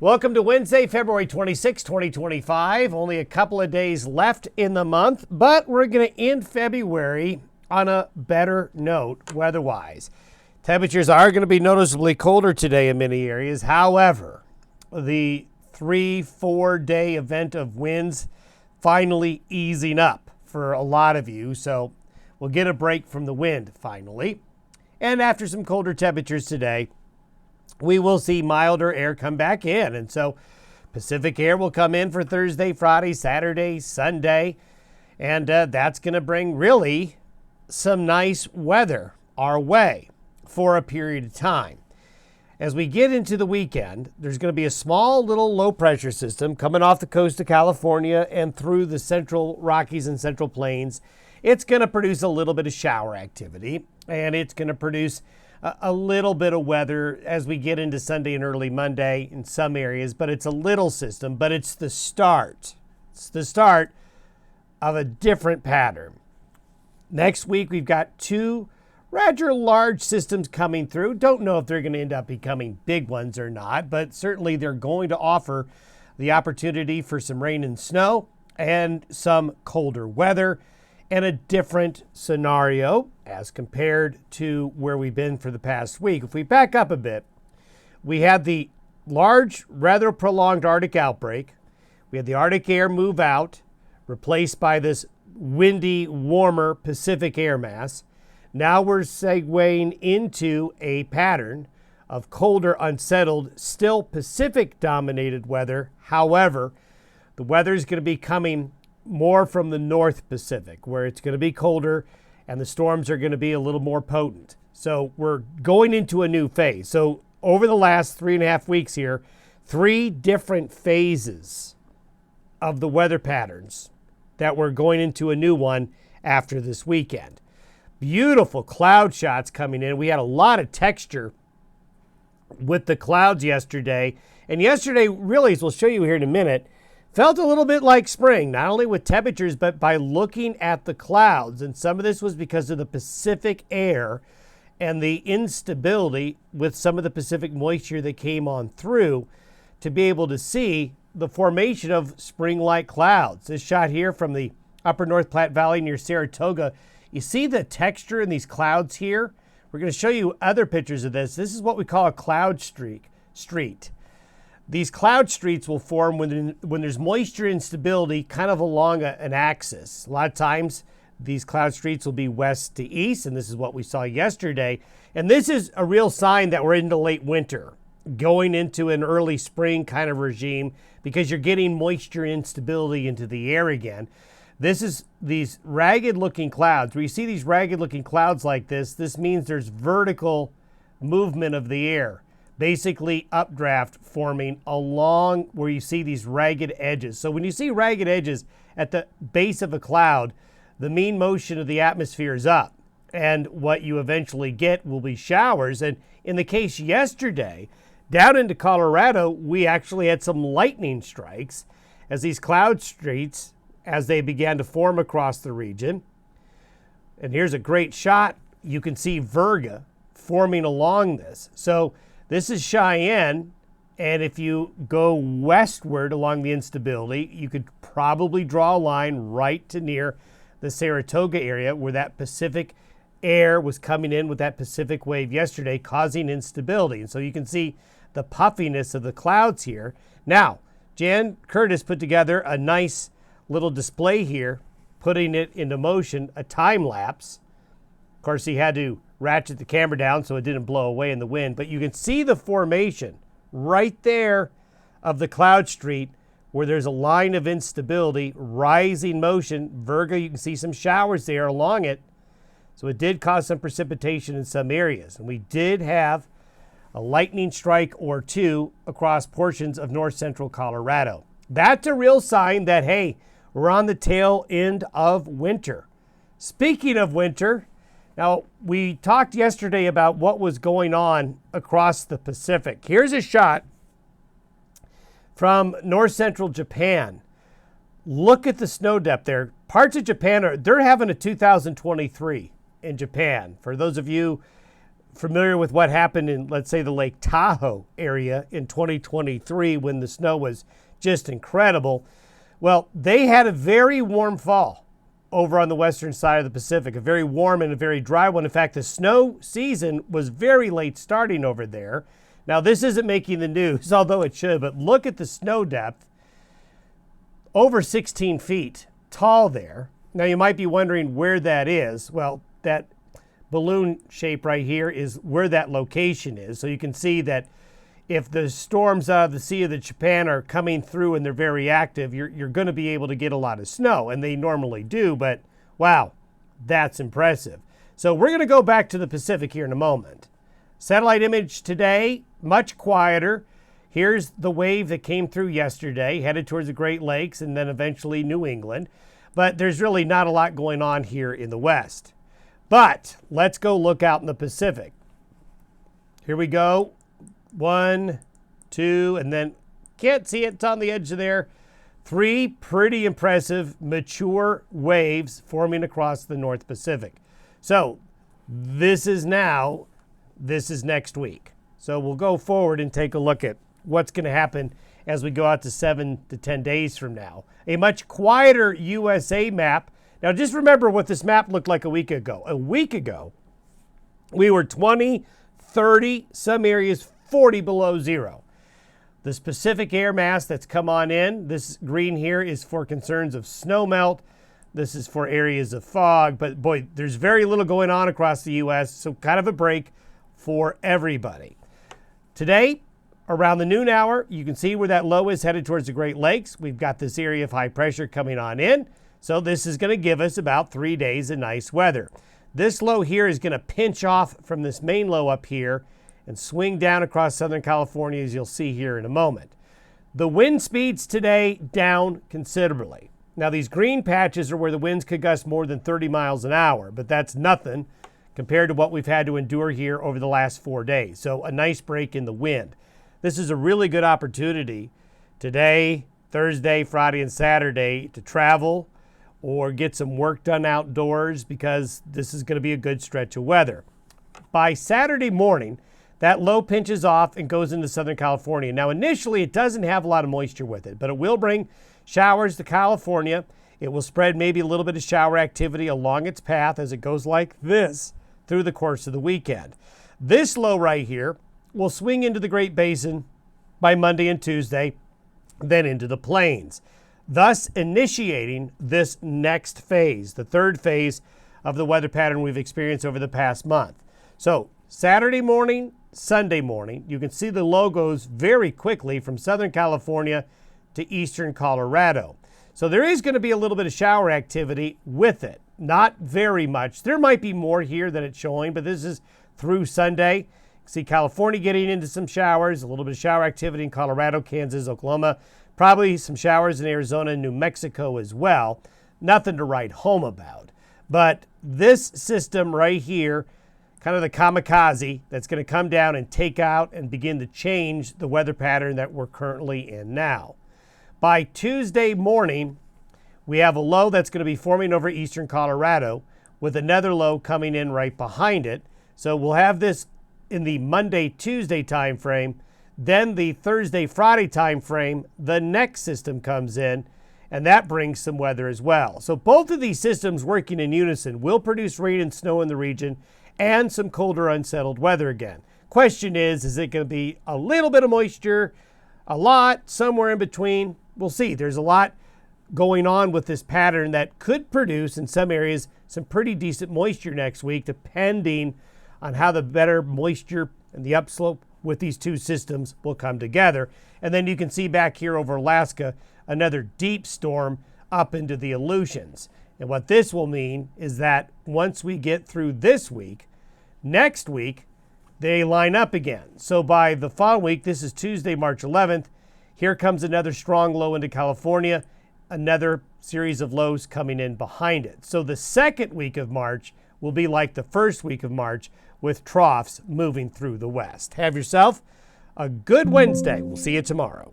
Welcome to Wednesday, February 26, 2025. Only a couple of days left in the month, but we're going to end February on a better note weather-wise. Temperatures are going to be noticeably colder today in many areas. However, the 3-4 day event of winds finally easing up for a lot of you. So we'll get a break from the wind finally. And after some colder temperatures today, we will see milder air come back in. And so Pacific air will come in for Thursday, Friday, Saturday, Sunday. And that's going to bring really some nice weather our way for a period of time. As we get into the weekend, there's going to be a small little low pressure system coming off the coast of California and through the central Rockies and central plains. It's going to produce a little bit of shower activity, and it's going to produce a little bit of weather as we get into Sunday and early Monday in some areas, but it's a little system, but it's the start. It's the start of a different pattern. Next week, we've got two rather large systems coming through. Don't know if they're going to end up becoming big ones or not, but certainly they're going to offer the opportunity for some rain and snow and some colder weather and a different scenario as compared to where we've been for the past week. If we back up a bit, we had the large, rather prolonged Arctic outbreak. We had the Arctic air move out, replaced by this windy, warmer Pacific air mass. Now we're segueing into a pattern of colder, unsettled, still Pacific-dominated weather. However, the weather is going to be coming more from the North Pacific, where it's going to be colder and the storms are going to be a little more potent. So we're going into a new phase. So over the last 3.5 weeks here, 3 different phases of the weather patterns that we're going into a new one after this weekend. Beautiful cloud shots coming in. We had a lot of texture with the clouds yesterday. And yesterday, really, as we'll show you here in a minute, felt a little bit like spring, not only with temperatures, but by looking at the clouds. And some of this was because of the Pacific air and the instability with some of the Pacific moisture that came on through to be able to see the formation of spring-like clouds. This shot here from the upper North Platte Valley near Saratoga. You see the texture in these clouds here? We're going to show you other pictures of this. This is what we call a cloud street. These cloud streets will form when there's moisture instability kind of along an axis. A lot of times these cloud streets will be west to east, and this is what we saw yesterday. And this is a real sign that we're into late winter, going into an early spring kind of regime, because you're getting moisture instability into the air again. This is these ragged looking clouds. Where you see these ragged looking clouds like this means there's vertical movement of the air. Basically updraft forming along where you see these ragged edges. So when you see ragged edges at the base of a cloud, the mean motion of the atmosphere is up. And what you eventually get will be showers. And in the case yesterday, down into Colorado, we actually had some lightning strikes as these cloud streets, as they began to form across the region. And here's a great shot. You can see Virga forming along this. So this is Cheyenne, and if you go westward along the instability, you could probably draw a line right to near the Saratoga area where that Pacific air was coming in with that Pacific wave yesterday, causing instability. And so you can see the puffiness of the clouds here. Now, Jan Curtis put together a nice little display here, putting it into motion, a time lapse. Of course, he had to ratchet the camera down so it didn't blow away in the wind, but you can see the formation right there of the cloud street where there's a line of instability, rising motion. Virga, you can see some showers there along it. So it did cause some precipitation in some areas. And we did have a lightning strike or two across portions of north central Colorado. That's a real sign that, hey, we're on the tail end of winter. Speaking of winter, now, we talked yesterday about what was going on across the Pacific. Here's a shot from north central Japan. Look at the snow depth there. Parts of Japan they're having a 2023 in Japan. For those of you familiar with what happened in, let's say, the Lake Tahoe area in 2023 when the snow was just incredible. Well, they had a very warm fall over on the western side of the Pacific, a very warm and a very dry one. In fact, the snow season was very late starting over there. Now, this isn't making the news, although it should, but look at the snow depth. Over 16 feet tall there. Now, you might be wondering where that is. Well, that balloon shape right here is where that location is. So you can see that if the storms out of the Sea of Japan are coming through and they're very active, you're going to be able to get a lot of snow, and they normally do, but wow, that's impressive. So we're going to go back to the Pacific here in a moment. Satellite image today, much quieter. Here's the wave that came through yesterday, headed towards the Great Lakes and then eventually New England. But there's really not a lot going on here in the west. But let's go look out in the Pacific. Here we go. 1, 2, and then can't see it. It's on the edge of there. 3 pretty impressive mature waves forming across the North Pacific. So this is next week. So we'll go forward and take a look at what's going to happen as we go out to 7 to 10 days from now. A much quieter USA map. Now just remember what this map looked like a week ago. A week ago, we were 20, 30, some areas 40 below zero. This Pacific air mass that's come on in, this green here is for concerns of snow melt. This is for areas of fog, but boy, there's very little going on across the U.S., so kind of a break for everybody. Today, around the noon hour, you can see where that low is headed towards the Great Lakes. We've got this area of high pressure coming on in, so this is going to give us about 3 days of nice weather. This low here is going to pinch off from this main low up here and swing down across Southern California, as you'll see here in a moment. The wind speeds today down considerably. Now, these green patches are where the winds could gust more than 30 miles an hour, but that's nothing compared to what we've had to endure here over the last 4 days. So a nice break in the wind. This is a really good opportunity today, Thursday, Friday, and Saturday to travel or get some work done outdoors because this is going to be a good stretch of weather. By Saturday morning, that low pinches off and goes into Southern California. Now, initially, it doesn't have a lot of moisture with it, but it will bring showers to California. It will spread maybe a little bit of shower activity along its path as it goes like this through the course of the weekend. This low right here will swing into the Great Basin by Monday and Tuesday, then into the plains, thus initiating this next phase, the third phase of the weather pattern we've experienced over the past month. So Saturday morning, Sunday morning, you can see the low goes very quickly from Southern California to eastern Colorado. So there is going to be a little bit of shower activity with it. Not very much. There might be more here than it's showing, but this is through Sunday. See California getting into some showers, a little bit of shower activity in Colorado, Kansas, Oklahoma, probably some showers in Arizona and New Mexico as well. Nothing to write home about. But this system right here, kind of the kamikaze that's going to come down and take out and begin to change the weather pattern that we're currently in now. By Tuesday morning, we have a low that's going to be forming over eastern Colorado with another low coming in right behind it. So we'll have this in the Monday-Tuesday time frame. Then the Thursday-Friday time frame, the next system comes in, and that brings some weather as well. So both of these systems working in unison will produce rain and snow in the region and some colder, unsettled weather again. Question is it going to be a little bit of moisture, a lot, somewhere in between? We'll see. There's a lot going on with this pattern that could produce in some areas some pretty decent moisture next week, depending on how the better moisture and the upslope with these two systems will come together. And then you can see back here over Alaska, another deep storm up into the Aleutians. And what this will mean is that once we get through this week, next week, they line up again. So by the following week, this is Tuesday, March 11th, here comes another strong low into California, another series of lows coming in behind it. So the second week of March will be like the first week of March with troughs moving through the west. Have yourself a good Wednesday. We'll see you tomorrow.